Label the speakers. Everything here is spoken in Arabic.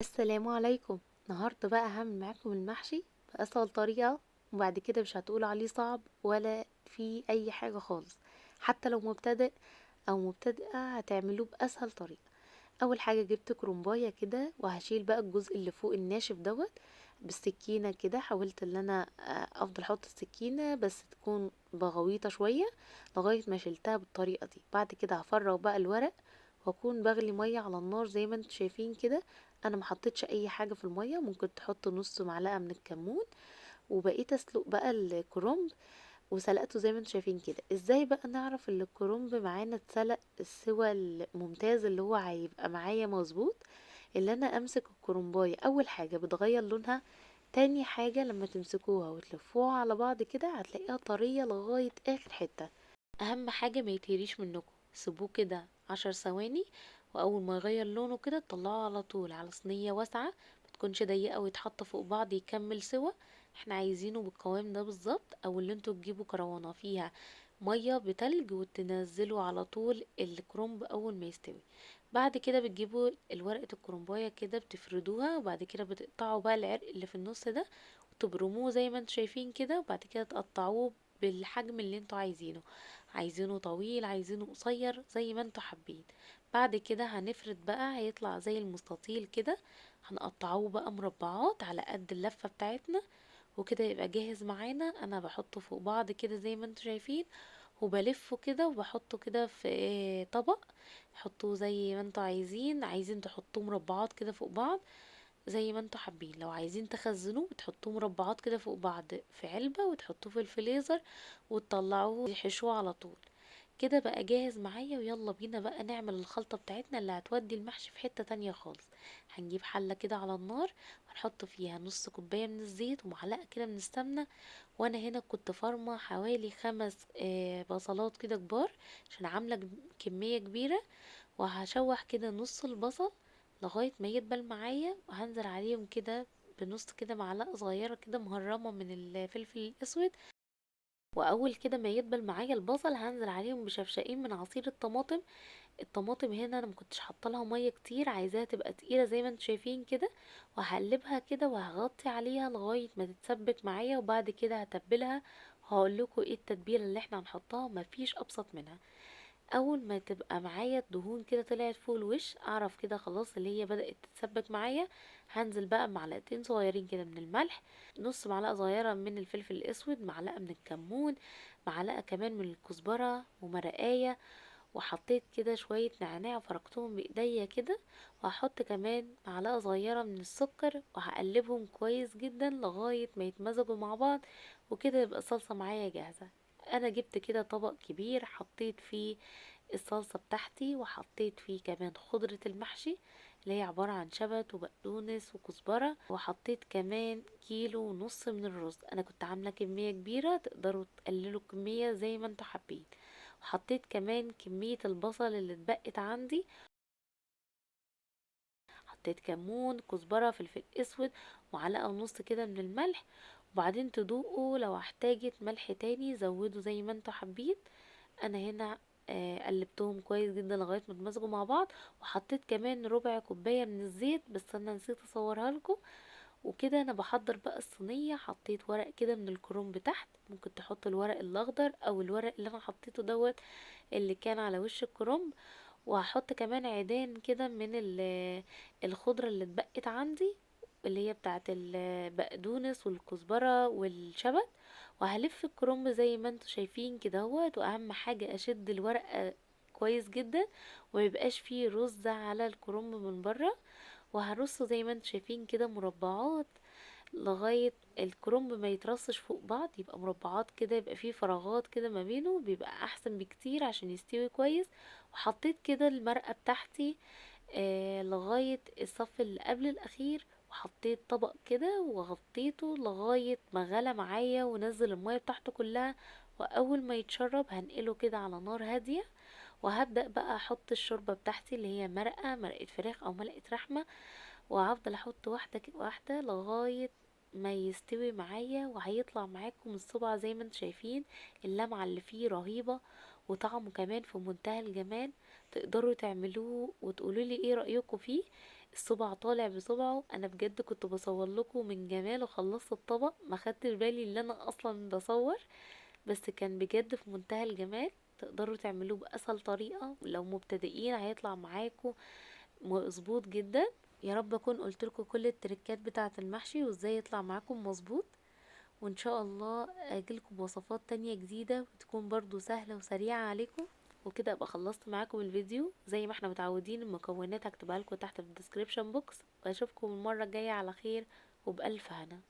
Speaker 1: السلام عليكم. النهارده بقى هعمل معاكم المحشي بأسهل طريقة، وبعد كده مش هتقولوا عليه صعب ولا في أي حاجة خالص. حتى لو مبتدئ أو مبتدئة هتعملوه بأسهل طريقة. أول حاجة جبت كرنباية كده، وهشيل بقى الجزء اللي فوق الناشف دوت بالسكينة كده. حاولت ان انا افضل احط السكينة بس تكون بغويطة شوية لغاية ما شلتها بالطريقة دي. بعد كده هفرغ بقى الورق، واكون بغلي مية على النار زي ما انتوا شايفين كده. انا ما حطيتش اي حاجة في المية، ممكن تحط نص معلقة من الكمون. وبقيت اسلق بقى الكرنب وسلقته زي ما انتوا شايفين كده. ازاي بقى نعرف ان الكرنب معانا اتسلق السوى الممتاز اللي هو هيبقى معايا مظبوط؟ اللي انا امسك الكرنباية اول حاجة بتغير لونها، تاني حاجة لما تمسكوها وتلفوها على بعض كده هتلاقيها طرية لغاية اخر حتة. اهم حاجة ما يتهريش منكم، سيبوه كده 10 ثواني، واول ما يغير لونه كده طلعوه على طول على صينية واسعة، متكونش ضيقة ويتحط فوق بعض يكمل سوا. احنا عايزينه بالقوام ده بالظبط، او اللي انتوا تجيبوا كروانة فيها مية بتلج وتنزلوا على طول الكرنب اول ما يستوي. بعد كده بتجيبوا الورقة الكرنباية كده بتفردوها، وبعد كده بتقطعوا بقى العرق اللي في النص ده وتبرموه زي ما انتوا شايفين كده، وبعد كده تقطعوه بالحجم اللي انتوا عايزينه، عايزينه طويل عايزينه قصير زي ما انتوا حابين. بعد كده هنفرد بقى هيطلع زي المستطيل كده، هنقطعوه بقى مربعات على قد اللفة بتاعتنا، وكده يبقى جاهز معانا. انا بحطه فوق بعض كده زي ما انتوا شايفين، وبلفه كده وبحطه كده في طبق. حطوه زي ما انتوا عايزين تحطوه مربعات كده فوق بعض زي ما انتوا حابين. لو عايزين تخزنوه بتحطوه مربعات كده فوق بعض في علبة وتحطوه في الفريزر وتطلعوه يحشوه على طول. كده بقى جاهز معايا، ويلا بينا بقى نعمل الخلطة بتاعتنا اللي هتودي المحشي في حتة تانية خالص. هنجيب حلة كده على النار، ونحط فيها نص كوباية من الزيت ومعلقة كده من السمنة. وانا هنا كنت فارمة حوالي 5 بصلات كده كبار عشان عاملة كمية كبيرة. وهشوح كده نص البصل لغاية ما يدبل معايا، وهنزل عليهم كده بنص كده معلقة صغيرة كده مهرمة من الفلفل الأسود. وأول كده ما يدبل معايا البصل هنزل عليهم بشفشقين من عصير الطماطم. الطماطم هنا انا مكنتش حاطه لها ميه كتير، عايزاها تبقى تقيله زي ما انتم شايفين كده. وهقلبها كده وهغطي عليها لغايه ما تتسبك معايا، وبعد كده هتبلها. وهقول لكم ايه التتبيله اللي احنا هنحطها، مفيش ابسط منها. اول ما تبقى معايا الدهون كده طلعت فوق الوش اعرف كده خلاص اللي هي بدأت تتسبك معايا. هنزل بقى معلقتين صغيرين كده من الملح، نص معلقة صغيرة من الفلفل الاسود، معلقة من الكمون، معلقة كمان من الكزبرة ومرقاية. وحطيت كده شوية نعناع وفركتهم بايديا كده. وهحط كمان معلقة صغيرة من السكر، وهقلبهم كويس جدا لغاية ما يتمزجوا مع بعض. وكده يبقى الصلصة معايا جاهزة. انا جبت كده طبق كبير حطيت فيه الصلصة بتاعتي، وحطيت فيه كمان خضرة المحشي اللي هي عبارة عن شبت وبقدونس وكزبرة. وحطيت كمان كيلو ونص من الرز، انا كنت عاملة كمية كبيرة تقدروا تقللوا الكمية زي ما انتوا حابين. وحطيت كمان كمية البصل اللي اتبقت عندي، حطيت كمون كزبرة فلفل اسود ومعلقة ونص كده من الملح. وبعدين تدوقوا لو احتاجت ملح تاني زودوا زي ما انتوا حابين. انا هنا قلبتهم كويس جدا لغايه ما اتمزجوا مع بعض. وحطيت كمان ربع كوبايه من الزيت بس انا نسيت اصورها لكم. وكده انا بحضر بقى الصينيه، حطيت ورق كده من الكرنب تحت، ممكن تحط الورق الاخضر او الورق اللي انا حطيته دوت اللي كان على وش الكرنب. وهحط كمان عيدان كده من الخضره اللي اتبقت عندي، اللي هي بتاعت البقدونس والكزبره والشبت. وهلف الكرنب زي ما انتوا شايفين كده اهوت. واهم حاجة اشد الورقة كويس جدا وميبقاش فيه رز على الكرنب من بره. وهرصه زي ما انتوا شايفين كده مربعات لغاية الكرنب ما يترصش فوق بعض، يبقى مربعات كده، يبقى فيه فراغات كده ما بينه، بيبقى احسن بكتير عشان يستوي كويس. وحطيت كده المرقة بتاعتي لغاية الصف اللي قبل الأخير، وحطيت طبق كده وغطيته لغاية ما غلى معايا ونزل المية بتاعته كلها. وأول ما يتشرب هنقله كده على نار هادية. وهبدأ بقى أحط الشوربة بتاعتي اللي هي مرقة فراخ أو مرقة رحمة. وهفضل أحط واحدة واحدة لغاية ما يستوي معايا، وهيطلع معاكم الصبع زي ما انتم شايفين. اللمعة اللي فيه رهيبة، وطعمه كمان في منتهى الجمال. تقدروا تعملوه وتقولوا لي ايه رأيكم فيه. الصبع طالع بصبعه. انا بجد كنت بصور لكم من جماله. خلصت الطبق ما خدتش بالي ان انا اصلا بصور، بس كان بجد في منتهى الجمال. تقدروا تعملوه بأسهل طريقة، لو مبتدئين هيطلع معاكم مظبوط جدا. يا رب اكون قلت لكم كل التريكات بتاعة المحشي وازاي يطلع معاكم مظبوط. وان شاء الله اجيلكم بوصفات تانية جديدة وتكون برضو سهلة وسريعة عليكم. وكده ابقى خلصت معاكم الفيديو زي ما احنا متعودين. المكونات هكتبها لكم تحت في الديسكريبشن بوكس، واشوفكم المرة الجاية على خير وبألف هنا.